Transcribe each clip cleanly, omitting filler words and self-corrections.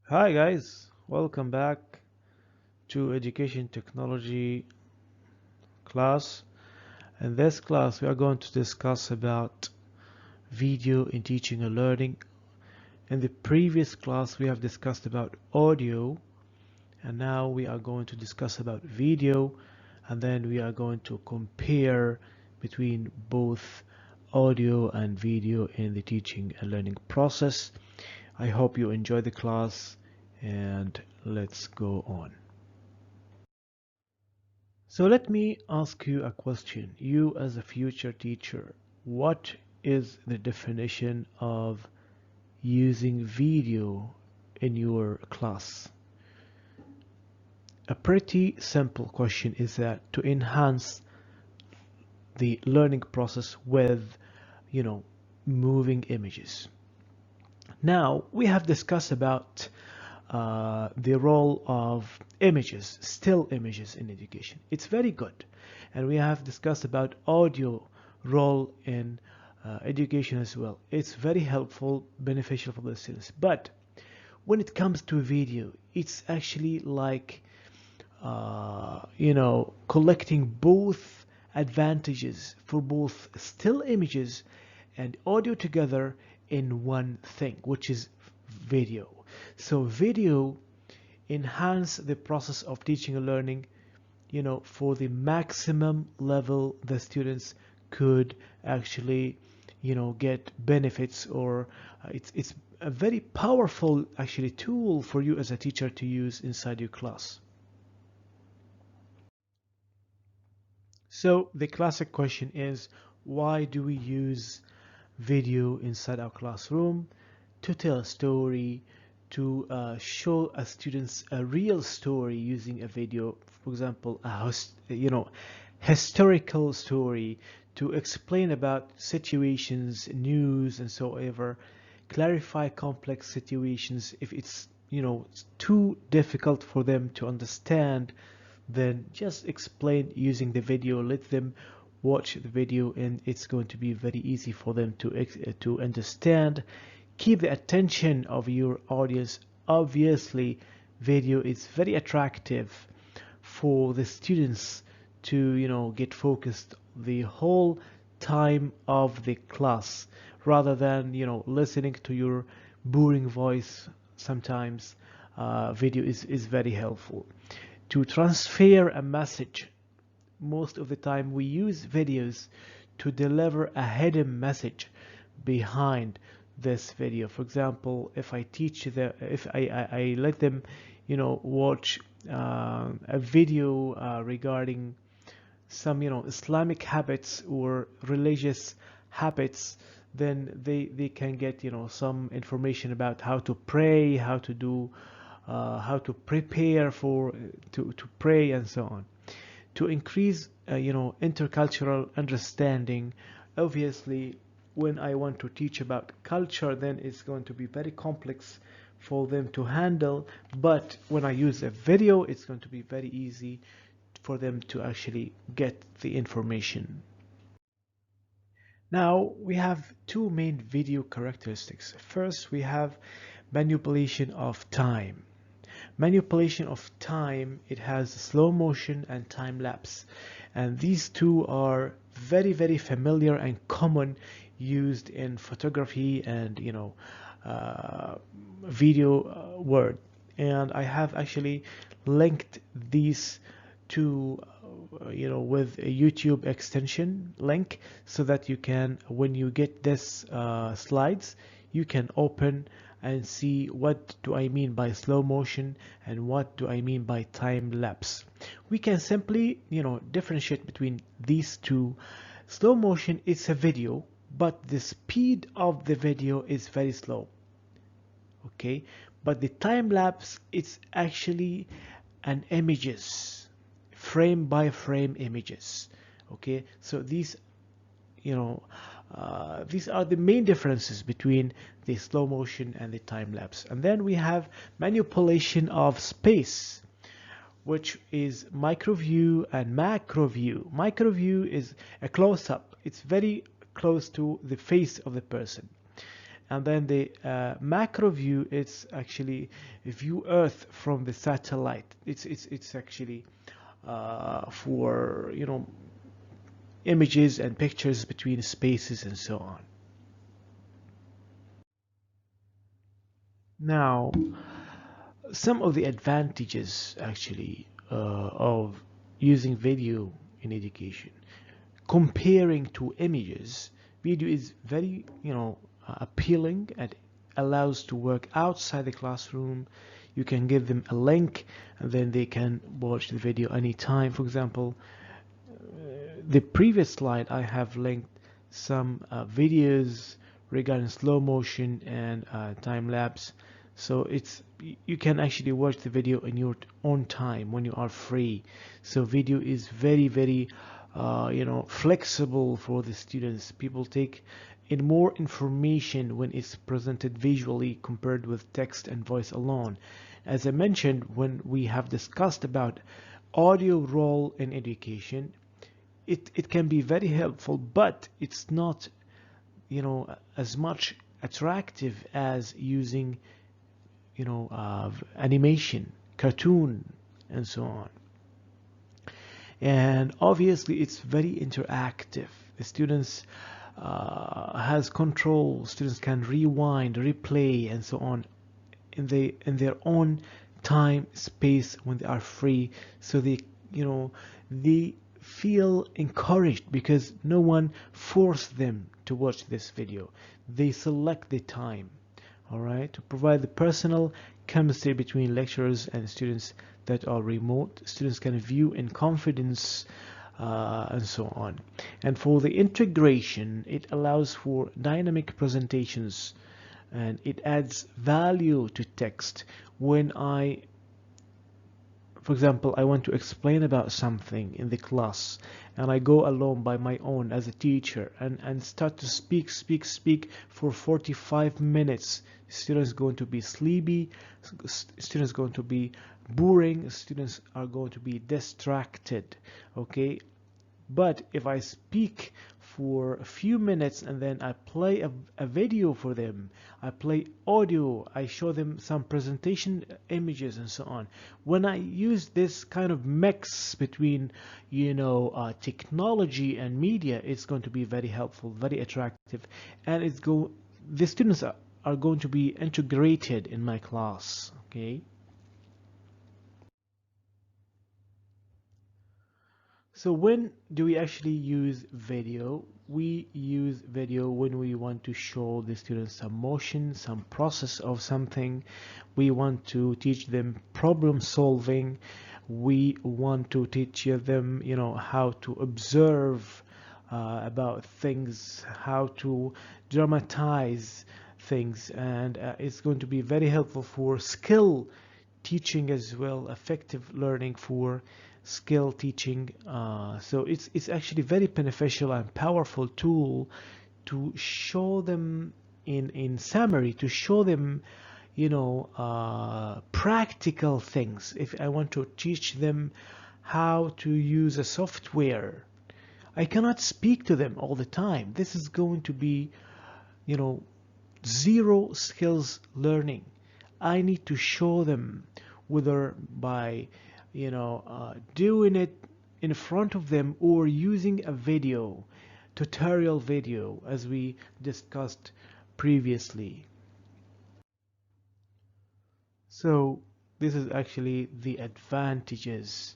Hi guys, welcome back to Education Technology class. In this class we are going to discuss about video in teaching and learning. In the previous class we have discussed about audio, and now we are going to discuss about video, and then we are going to compare between both audio and video in the teaching and learning process. I hope you enjoy the class, and let's go on. So let me ask you a question. You as a future teacher, what is the definition of using video in your class? A pretty simple question is that to enhance the learning process with, you know, moving images. Now we have discussed about the role of images, still images in education. It's very good. And we have discussed about audio role in education as well. It's very helpful, beneficial for the students. But when it comes to video, it's actually like, collecting both advantages for both still images and audio together in one thing, which is video. So video enhance the process of teaching and learning, for the maximum level the students could actually, get benefits, or it's a very powerful actually tool for you as a teacher to use inside your class. So the classic question is, why do we use video inside our classroom? To tell a story, to show a students a real story using a video, for example, historical story, to explain about situations, news, and so ever, clarify complex situations. If it's too difficult for them to understand, then just explain using the video. Let them watch the video, and it's going to be very easy for them to understand. Keep the attention of your audience. Obviously video is very attractive for the students to get focused the whole time of the class, rather than listening to your boring voice. Sometimes video is very helpful to transfer a message. Most of the time we use videos to deliver a hidden message behind this video. For example, if I teach if I let them watch a video regarding some Islamic habits or religious habits, then they can get some information about how to pray, how to do how to prepare for to pray, and so on, to increase intercultural understanding. Obviously when I want to teach about culture, then it's going to be very complex for them to handle, but when I use a video, it's going to be very easy for them to actually get the information. Now we have two main video characteristics. First, we have manipulation of time. Manipulation of time, it has slow motion and time lapse, and these two are very familiar and common, used in photography and video word. And I have actually linked these to with a YouTube extension link, so that you can, when you get this slides, you can open and see what do I mean by slow motion and what do I mean by time lapse. We can simply differentiate between these two. Slow motion is a video, but the speed of the video is very slow, okay? But the time lapse, it's actually an images, frame by frame images, okay? So these are the main differences between the slow motion and the time lapse. And then we have manipulation of space, which is micro view and macro view. Micro view is a close-up. It's very close to the face of the person. And then the macro view, it's actually view Earth from the satellite. It's actually for images and pictures between spaces and so on. Now, some of the advantages actually of using video in education. Comparing to images, video is very appealing and allows to work outside the classroom. You can give them a link and then they can watch the video anytime. For example, the previous slide I have linked some videos regarding slow motion and time lapse. So you can actually watch the video in your own time when you are free. So video is very flexible for the students. People take in more information when it's presented visually compared with text and voice alone. As I mentioned when we have discussed about audio role in education, it can be very helpful, but it's not as much attractive as using animation, cartoon, and so on. And obviously it's very interactive. The students has control. Students can rewind, replay, and so on in their own time, space when they are free. So they feel encouraged because no one forced them to watch this video. They select the time. All right, to provide the personal chemistry between lecturers and students that are remote. Students can view in confidence and so on. And for the integration, it allows for dynamic presentations and it adds value to text. When for example, I want to explain about something in the class and I go alone by my own as a teacher and start to speak for 45 minutes. Students going to be sleepy, students going to be boring, students are going to be distracted. Okay, but if I speak for a few minutes and then I play a video for them, I play audio, I show them some presentation images and so on. When I use this kind of mix between technology and media, it's going to be very helpful, very attractive, and the students are going to be integrated in my class. Okay. So when do we actually use video? We use video when we want to show the students some motion, some process of something. We want to teach them problem solving. We want to teach them, how to observe about things, how to dramatize things, and it's going to be very helpful for skill teaching as well, effective learning for skill teaching. So it's actually very beneficial and powerful tool to show them in summary, to show them practical things. If I want to teach them how to use a software, I cannot speak to them all the time. This is going to be zero skills learning. I need to show them, whether by doing it in front of them or using a video, tutorial video, as we discussed previously. So this is actually the advantages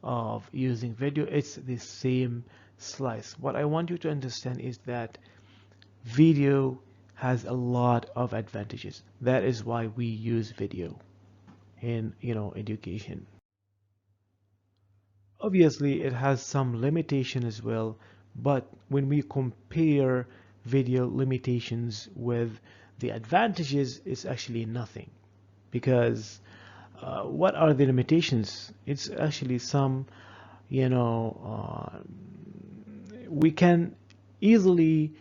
of using video. It's the same slice. What I want you to understand is that video has a lot of advantages. That is why we use video in education. Obviously it has some limitation as well, but when we compare video limitations with the advantages, it's actually nothing. Because what are the limitations? It's actually some we can easily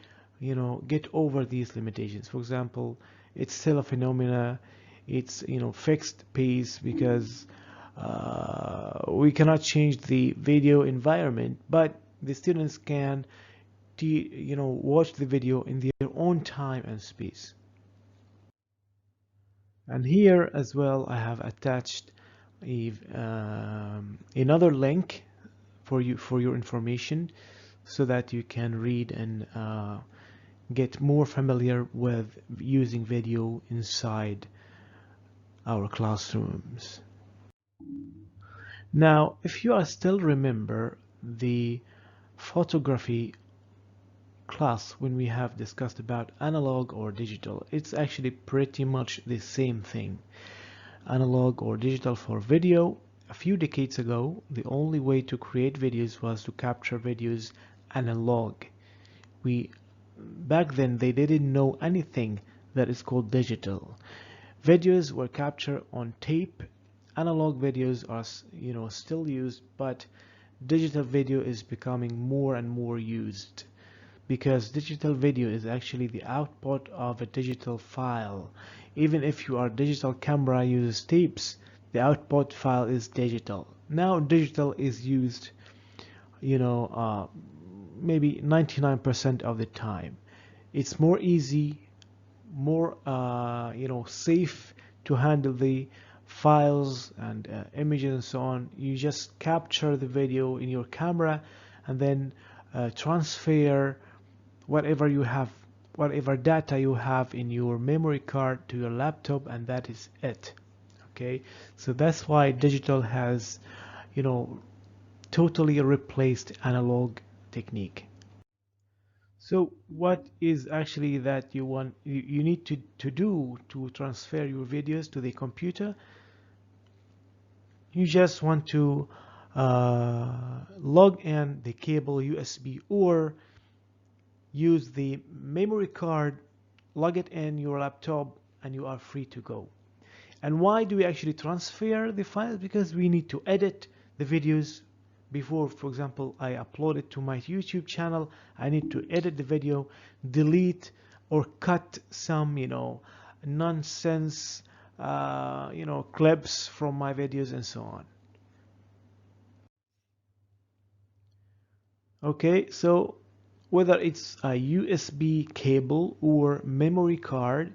get over these limitations. For example, it's still a phenomena. It's fixed pace, because we cannot change the video environment, but the students can watch the video in their own time and space. And here as well I have attached another link for your information, so that you can read and get more familiar with using video inside our classrooms. Now, if you are still remember the photography class when we have discussed about analog or digital, it's actually pretty much the same thing. Analog or digital for video. A few decades ago, the only way to create videos was to capture videos analog. Back then they didn't know anything that is called digital. Videos were captured on tape. Analog videos are, still used, but digital video is becoming more and more used, because digital video is actually the output of a digital file. Even if your digital camera uses tapes, the output file is digital. Now digital is used, maybe 99% of the time. It's more easy, more safe to handle the files and images and so on. You just capture the video in your camera and then transfer whatever data you have in your memory card to your laptop, and that is it. Okay, so that's why digital has totally replaced analog technique. So what is actually that you need to do to transfer your videos to the computer? You just want to log in the cable USB, or use the memory card, log it in your laptop, and you are free to go. And why do we actually transfer the files? Because we need to edit the videos before, for example, I upload it to my YouTube channel. I need to edit the video, delete or cut some, nonsense, clips from my videos and so on. Okay, so whether it's a USB cable or memory card,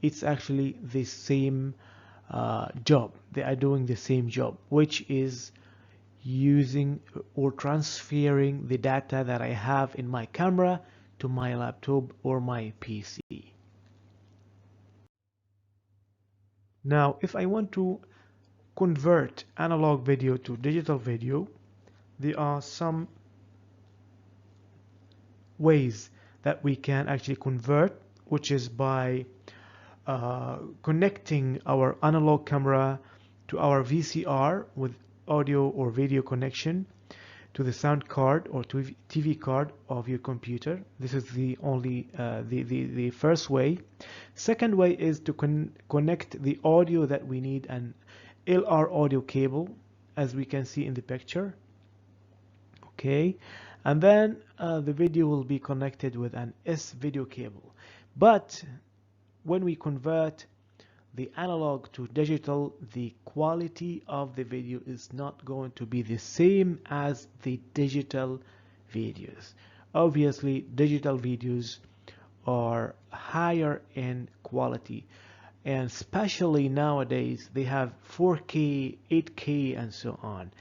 it's actually the same job. They are doing the same job, which is using or transferring the data that I have in my camera to my laptop or my PC. Now, if I want to convert analog video to digital video, there are some ways that we can actually convert, which is by connecting our analog camera to our VCR with audio or video connection to the sound card or to TV card of your computer. This is the only the first way. Second way is to connect the audio that we need an LR audio cable, as we can see in the picture. Okay, and then the video will be connected with an S video cable. But when we convert the analog to digital, the quality of the video is not going to be the same as the digital videos. Obviously, digital videos are higher in quality, and especially nowadays they have 4K, 8K and so on,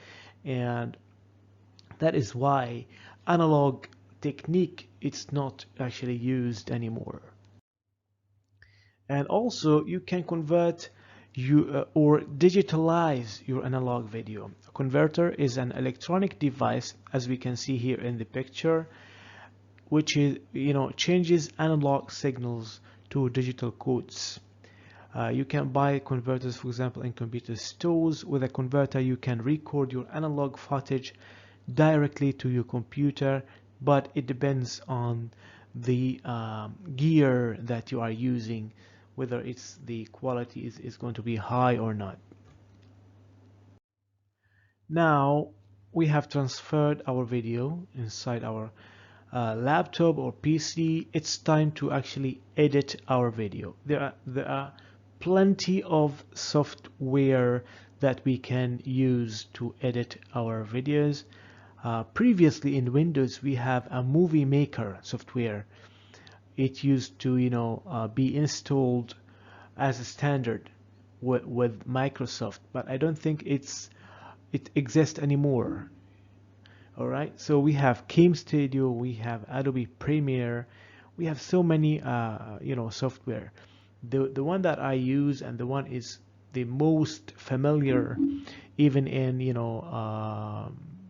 and that is why analog technique it's not actually used anymore. And also you can convert or digitalize your analog video. A converter is an electronic device, as we can see here in the picture, which is changes analog signals to digital codes. You can buy converters, for example, in computer stores. With a converter you can record your analog footage directly to your computer, but it depends on the gear that you are using, whether it's the quality is going to be high or not. Now we have transferred our video inside our laptop or PC. It's time to actually edit our video. There are plenty of software that we can use to edit our videos. Previously in Windows we have a movie maker software. It used to be installed as a standard. with Microsoft, but I don't think it exists anymore. All right, so we have Game Studio, we have Adobe Premiere, we have so many software. The one that I use and the one is the most familiar even in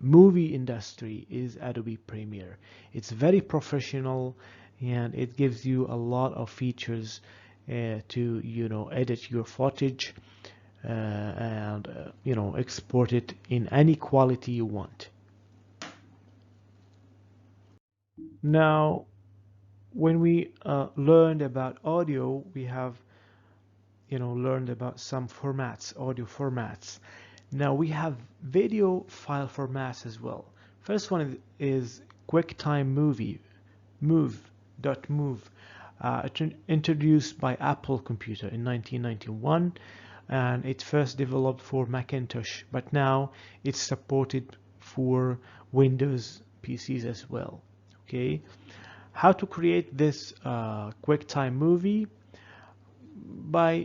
movie industry is Adobe Premiere. It's very professional and it gives you a lot of features to edit your footage and export it in any quality you want. Now, when we learned about audio, we have learned about some formats, audio formats. Now we have video file formats as well. First one is QuickTime Movie, move.move, introduced by Apple Computer in 1991, and it first developed for Macintosh, but now it's supported for Windows PCs as well. Okay, how to create this QuickTime Movie? By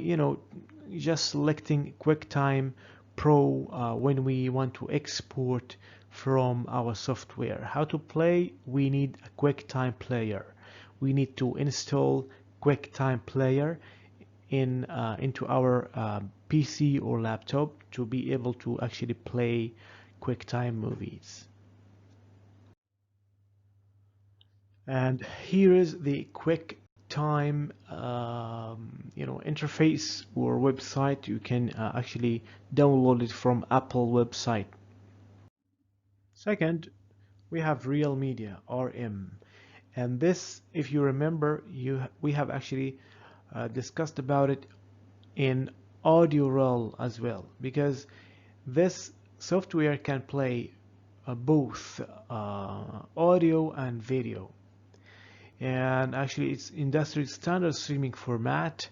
just selecting QuickTime Pro when we want to export from our software. How to play? We need a QuickTime player. We need to install QuickTime player into our PC or laptop to be able to actually play QuickTime movies. And here is the QuickTime interface or website. You can actually download it from Apple website. Second, we have Real Media, RM, and this, if you remember, we have actually discussed about it in audio role as well, because this software can play both audio and video. And actually it's industry standard streaming format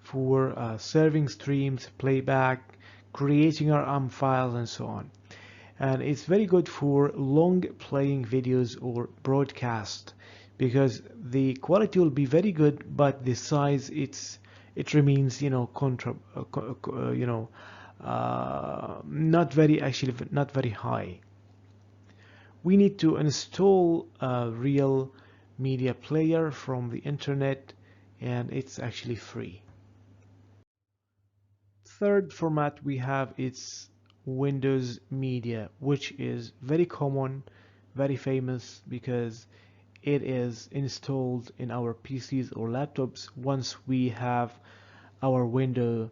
for serving streams, playback, creating our files and so on. And it's very good for long playing videos or broadcast because the quality will be very good, but the size it remains not very high. We need to install a real media player from the internet, and it's actually free. Third format we have is Windows Media, which is very common, very famous because it is installed in our PCs or laptops once we have our window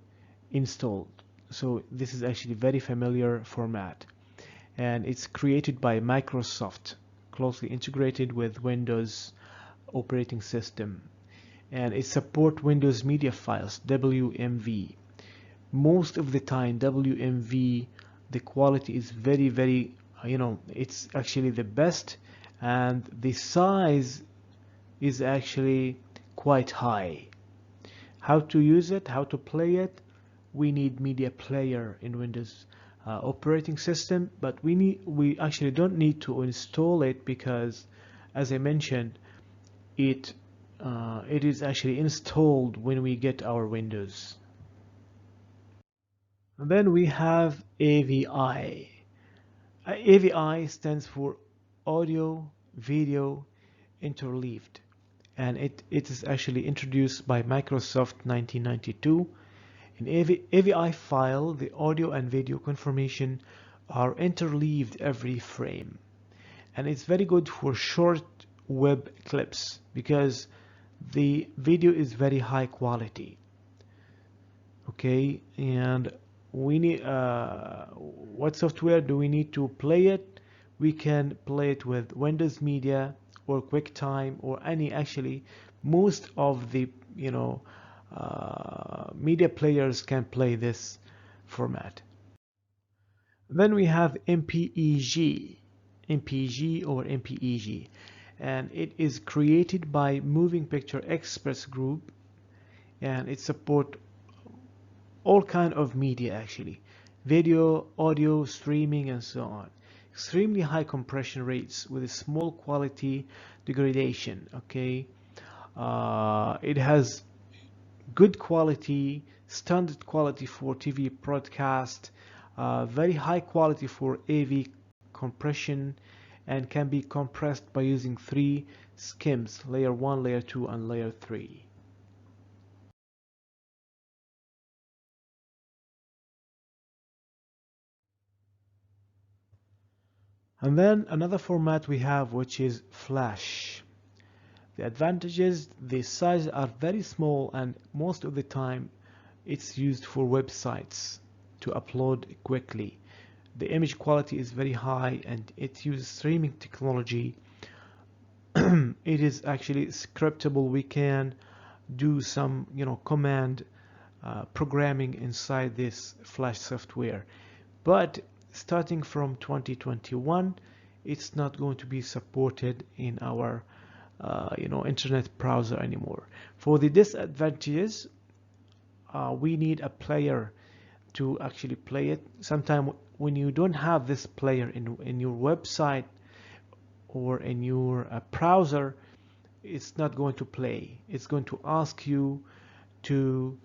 installed. So this is actually very familiar format, and it's created by Microsoft, closely integrated with Windows operating system, and it supports Windows Media Files, WMV. Most of the time WMV, the quality is very it's actually the best, and the size is actually quite high. How to use it, how to play it? We need media player in Windows operating system, but we actually don't need to install it because, as I mentioned, it is actually installed when we get our Windows. And then we have AVI. AVI stands for Audio Video Interleaved, and it is actually introduced by Microsoft 1992. In AVI file, the audio and video confirmation are interleaved every frame, and it's very good for short web clips because the video is very high quality. Okay, and we need what software do we need to play it? We can play it with Windows Media or QuickTime or any, actually most of the media players can play this format. Then we have MPEG or MPEG, and it is created by Moving Picture Express Group, and it supports all kind of media, actually video, audio, streaming, and so on. Extremely high compression rates with a small quality degradation. Okay, it has good quality, standard quality for TV broadcast, very high quality for AV compression, and can be compressed by using 3 skims: layer 1, layer 2, and layer 3. And then another format we have, which is Flash. The advantages: the size are very small, and most of the time it's used for websites to upload quickly. The image quality is very high, and it uses streaming technology. It is actually scriptable. We can do some, command programming inside this Flash software. But starting from 2021, it's not going to be supported in our internet browser anymore. For the disadvantages, we need a player to actually play it. Sometimes when you don't have this player in your website or in your browser, it's not going to play. It's going to ask you to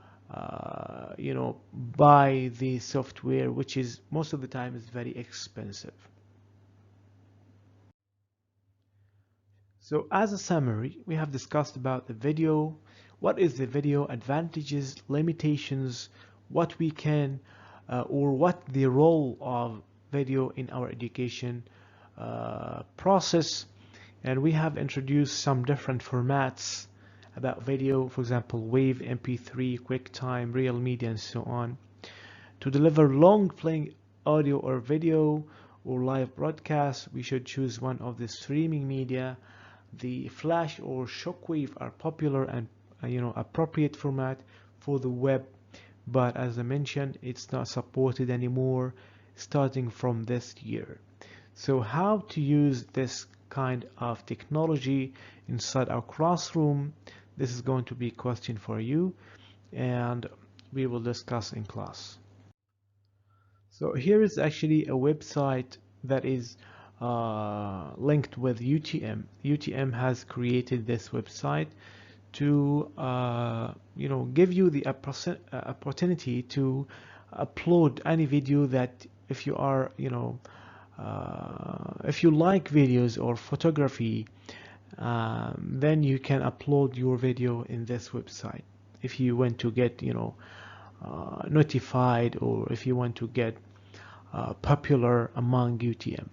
buy the software, which is most of the time is very expensive. So as a summary, we have discussed about the video. What is the video? Advantages, limitations, what we can or what the role of video in our education process. And we have introduced some different formats about video, for example, WAV, MP3, QuickTime, Real Media, and so on. To deliver long playing audio or video or live broadcast, we should choose one of the streaming media. The Flash or Shockwave are popular and appropriate format for the web, but as I mentioned, it's not supported anymore starting from this year. So how to use this kind of technology inside our classroom? This is going to be a question for you, and we will discuss in class. So here is actually a website that is linked with UTM. UTM has created this website to give you the opportunity to upload any video that if you are if you like videos or photography, then you can upload your video in this website if you want to get notified, or if you want to get popular among UTM.